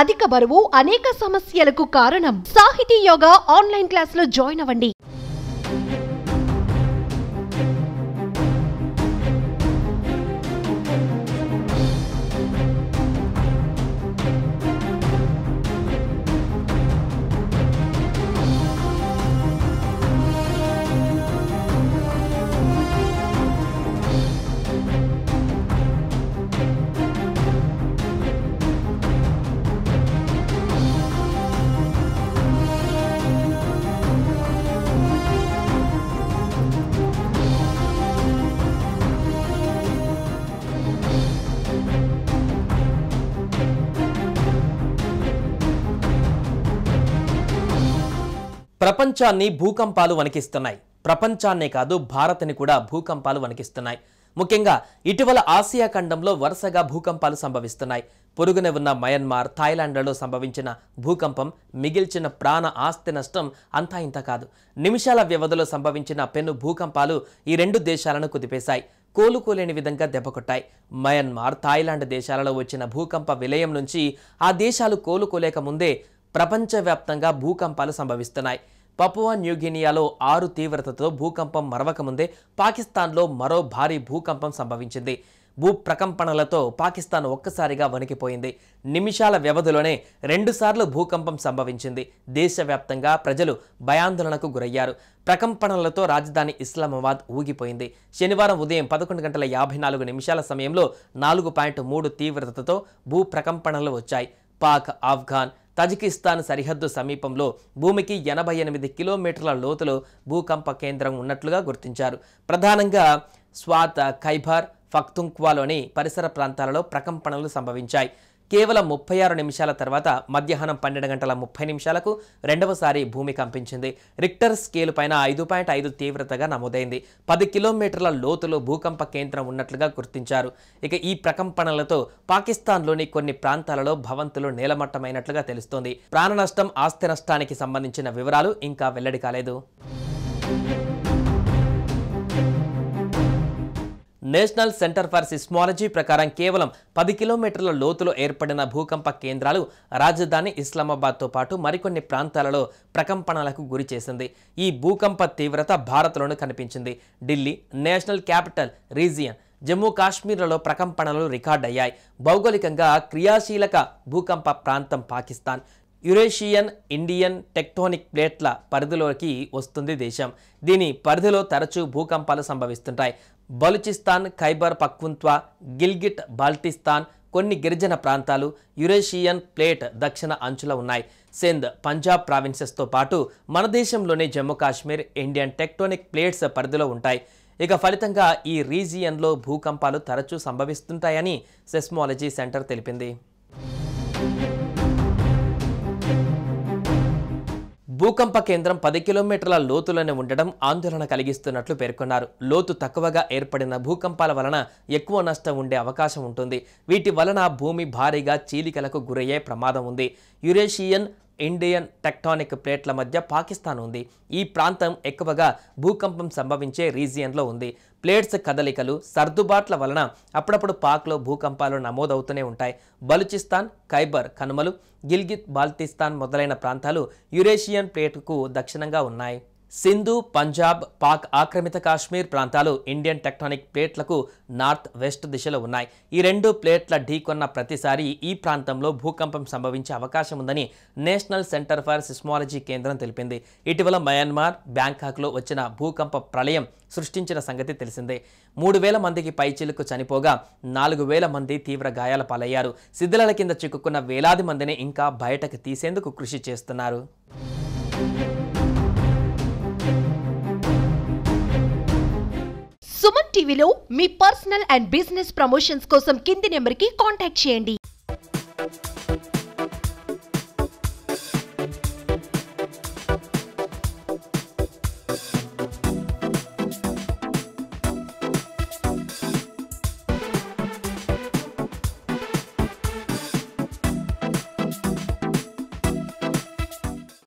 అధిక బరువు అనేక సమస్యలకు కారణం. సాహితీ యోగా ఆన్లైన్ క్లాసులో జాయిన్ అవ్వండి. ప్రపంచాన్ని భూకంపాలు వణికిస్తున్నాయి. ప్రపంచాన్నే కాదు భారత్ని కూడా భూకంపాలు వణికిస్తున్నాయి. ముఖ్యంగా ఇటీవల ఆసియా ఖండంలో వరుసగా భూకంపాలు సంభవిస్తున్నాయి. పొరుగునే ఉన్న మయన్మార్, థాయిలాండ్లలో సంభవించిన భూకంపం మిగిల్చిన ప్రాణ ఆస్తి నష్టం అంతా ఇంత కాదు. నిమిషాల వ్యవధిలో సంభవించిన పెను భూకంపాలు ఈ రెండు దేశాలను కుదిపేశాయి. కోలుకోలేని విధంగా దెబ్బకొట్టాయి. మయన్మార్, థాయిలాండ్ దేశాలలో వచ్చిన భూకంప విలయం నుంచి ఆ దేశాలు కోలుకోలేక ముందే ప్రపంచవ్యాప్తంగా భూకంపాలు సంభవిస్తున్నాయి. పపువా న్యూగినియాలో 6 తీవ్రతతో భూకంపం మరవకముందే పాకిస్తాన్లో మరో భారీ భూకంపం సంభవించింది. భూ ప్రకంపనలతో పాకిస్తాన్ ఒక్కసారిగా వణికిపోయింది. నిమిషాల వ్యవధిలోనే 2 సార్లు భూకంపం సంభవించింది. దేశవ్యాప్తంగా ప్రజలు భయాందోళనకు గురయ్యారు. ప్రకంపనలతో రాజధాని ఇస్లామాబాద్ ఊగిపోయింది. శనివారం ఉదయం 11:54 సమయంలో 4.3 తీవ్రతతో భూ ప్రకంపనలు వచ్చాయి. పాక్, ఆఫ్ఘాన్, తజికిస్తాన్ సరిహద్దు సమీపంలో భూమికి 88 కిలోమీటర్ల లోతులో భూకంప కేంద్రం ఉన్నట్లుగా గుర్తించారు. ప్రధానంగా స్వాత్, ఖైబర్ పఖ్తుంఖ్వాలోని పరిసర ప్రాంతాలలో ప్రకంపనలు సంభవించాయి. కేవలం 36 నిమిషాల తర్వాత మధ్యాహ్నం 12:30 రెండవసారి భూమి కంపించింది. రిక్టర్ స్కేలు పైన 5.5 తీవ్రతగా నమోదైంది. 10 కిలోమీటర్ల లోతులో భూకంప కేంద్రం ఉన్నట్లుగా గుర్తించారు. ఇక ఈ ప్రకంపనలతో పాకిస్తాన్లోని కొన్ని ప్రాంతాలలో భవంతులు నేలమట్టమైనట్లుగా తెలుస్తోంది. ప్రాణ నష్టం, ఆస్తి నష్టానికి సంబంధించిన వివరాలు ఇంకా వెల్లడి కాలేదు. నేషనల్ సెంటర్ ఫర్ సిస్మాలజీ ప్రకారం కేవలం 10 కిలోమీటర్ల లోతులో ఏర్పడిన భూకంప కేంద్రాలు రాజధాని ఇస్లామాబాద్తో పాటు మరికొన్ని ప్రాంతాలలో ప్రకంపనలకు గురి చేసింది. ఈ భూకంప తీవ్రత భారత్లోనూ కనిపించింది. Delhi, national capital region, Jammu కాశ్మీర్లలో ప్రకంపనలు రికార్డయ్యాయి. భౌగోళికంగా క్రియాశీలక భూకంప ప్రాంతం పాకిస్తాన్. యురేషియన్ ఇండియన్ టెక్టోనిక్ ప్లేట్ల పరిధిలోకి వస్తుంది దేశం. దీని పరిధిలో తరచూ భూకంపాలు సంభవిస్తుంటాయి. బలూచిస్తాన్, ఖైబర్ పఖ్తుంఖ్వా, గిల్గిట్ బాల్టిస్తాన్, కొన్ని గిరిజన ప్రాంతాలు యురేషియన్ ప్లేట్ దక్షిణ అంచుల ఉన్నాయి. సింధ్, పంజాబ్ ప్రావిన్సెస్తో పాటు మన దేశంలోని Jammu Kashmir Indian tectonic plates పరిధిలో ఉంటాయి. ఇక ఫలితంగా ఈ రీజియన్లో భూకంపాలు తరచూ సంభవిస్తుంటాయని సెస్మాలజీ సెంటర్ తెలిపింది. భూకంప కేంద్రం 10 కిలోమీటర్ల లోతులోనే ఉండడం ఆందోళన కలిగిస్తున్నట్లు పేర్కొన్నారు. లోతు తక్కువగా ఏర్పడిన భూకంపాల వలన ఎక్కువ నష్టం ఉండే అవకాశం ఉంటుంది. వీటి వలన భూమి భారీగా చీలికలకు గురయ్యే ప్రమాదం ఉంది. యురేషియన్ ఇండియన్ టెక్టానిక్ ప్లేట్ల మధ్య పాకిస్తాన్ ఉంది. ఈ ప్రాంతం ఎక్కువగా భూకంపం సంభవించే రీజియన్లో ఉంది. ప్లేట్స్ కదలికలు, సర్దుబాట్ల వలన అప్పుడప్పుడు పాక్లో భూకంపాలు నమోదవుతూనే ఉంటాయి. బలూచిస్తాన్, ఖైబర్ కనుమలు, గిల్గిత్ బాల్టిస్తాన్ మొదలైన ప్రాంతాలు యురేషియన్ ప్లేట్కు దక్షిణంగా ఉన్నాయి. సింధు, పంజాబ్, పాక్ ఆక్రమిత కాశ్మీర్ ప్రాంతాలు ఇండియన్ టెక్టానిక్ ప్లేట్లకు నార్త్ వెస్ట్ దిశలో ఉన్నాయి. ఈ రెండు ప్లేట్ల ఢీకొన్న ప్రతిసారి ఈ ప్రాంతంలో భూకంపం సంభవించే అవకాశం ఉందని నేషనల్ సెంటర్ ఫర్ సిస్మాలజీ కేంద్రం తెలిపింది. ఇటీవల మయన్మార్, బ్యాంకాక్లో వచ్చిన భూకంప ప్రళయం సృష్టించిన సంగతి తెలిసిందే. 3,000 మందికి పైచిలుకు చనిపోగా 4,000 మంది తీవ్ర గాయాల పాలయ్యారు. శిథిలాల కింద చిక్కుకున్న వేలాది మందిని ఇంకా బయటకు తీసేందుకు కృషి చేస్తున్నారు. సుమన్ టీవీలో మీ పర్సనల్ అండ్ బిజినెస్ ప్రమోషన్స్ కోసం కింది నెంబర్కి కాంటాక్ట్ చేయండి.